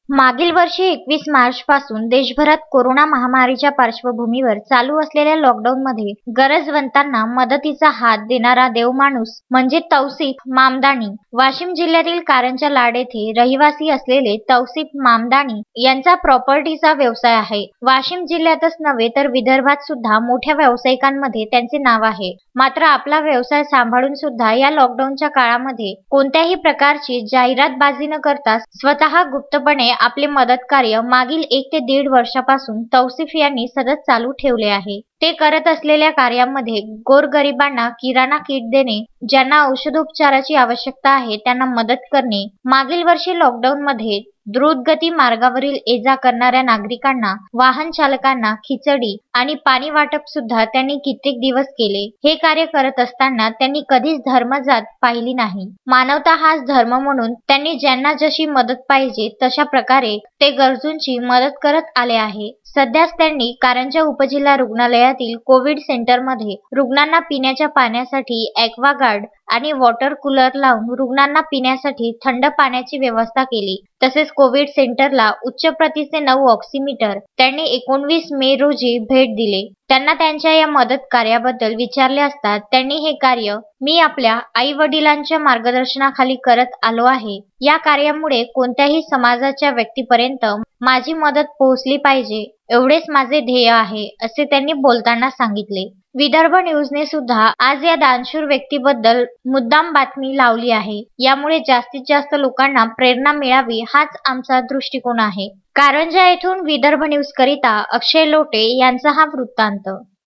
मागील वर्षी 21 मार्च पासून देशभरात कोरोना महामारीच्या पार्श्वभूमीवर चालू असलेल्या लॉकडाऊनमध्ये गरजवंतांना मदतीचा हात देणारा देवमाणूस म्हणजे तौसिफ मामदानी वाशिम जिल्ह्यातील कारंजा लाड येथे रहिवासी असलेले तौसिफ मामदानी यांचा प्रॉपर्टीचा व्यवसाय आहे। वाशिम जिल्ह्यातच नव्हे तर विदर्भात सुद्धा मोठ्या व्यावसायिकांमध्ये त्यांचे नाव आहे। मात्र आपला व्यवसाय सांभाळून सुद्धा या लॉकडाऊनच्या काळामध्ये कोणत्याही प्रकारची जाहिरातबाजी न करता स्वतः गुप्तपणे आपले मदत कार्य मागील 1 ते 1.5 वर्षापासून तौसिफ यांनी सतत चालू ठेवले आहे। ते करत असलेल्या कार्यामध्ये गोरगरिबांना किराणा किट देणे, ज्यांना औषधोपचाराची आवश्यकता आहे त्यांना मदत करणे, मागील वर्षी लॉकडाऊन मध्ये द्रुतगती मार्गावरील ये-जा करणाऱ्या नागरिकांना, वाहन चालकांना खिचडी आणि पाणी वाटप सुद्धा त्यांनी कित्येक दिवस केले। हे कार्य करत असताना त्यांनी कधीच धर्मजात पाहिली नाही। मानवता हाच धर्म म्हणून त्यांनी ज्यांना जशी मदत पाहिजे तशा प्रकारे ते गरजूंची मदत करत आले आहे। सध्याच त्यांनी कारंजा उपजिल्हा रुग्णालयातील कोविड सेंटरमध्ये रुग्णांना पिण्याच्या पाण्यासाठी ॲक्वागार्ड आणि वॉटर कूलर लावून रुग्णांना पिण्यासाठी थंड पाण्याची व्यवस्था केली। तसेच कोविड सेंटरला उच्च प्रतीचे 9 ऑक्सिमीटर त्यांनी 19 मे रोजी भेट दिले। त्यांना त्यांच्या या मदत कार्याबद्दल विचारले असता त्यांनी हे कार्य मी आपल्या आई वडिलांच्या मार्गदर्शनाखाली करत आलो आहे। या कार्यामुळे कोणत्याही समाजाच्या व्यक्तीपर्यंत माझी मदत पोहोचली पाहिजे एवढेच माझे ध्येय आहे, असे त्यांनी बोलताना सांगितले। विदर्भ न्यूजने सुद्धा आज या दानशूर व्यक्तीबद्दल मुद्दाम बातमी लावली आहे। यामुळे जास्तीत जास्त लोकांना प्रेरणा मिळावी हाच आमचा दृष्टिकोन आहे। कारंजा येथून विदर्भ न्यूज करिता अक्षय लोटे यांचा हा वृत्तांत।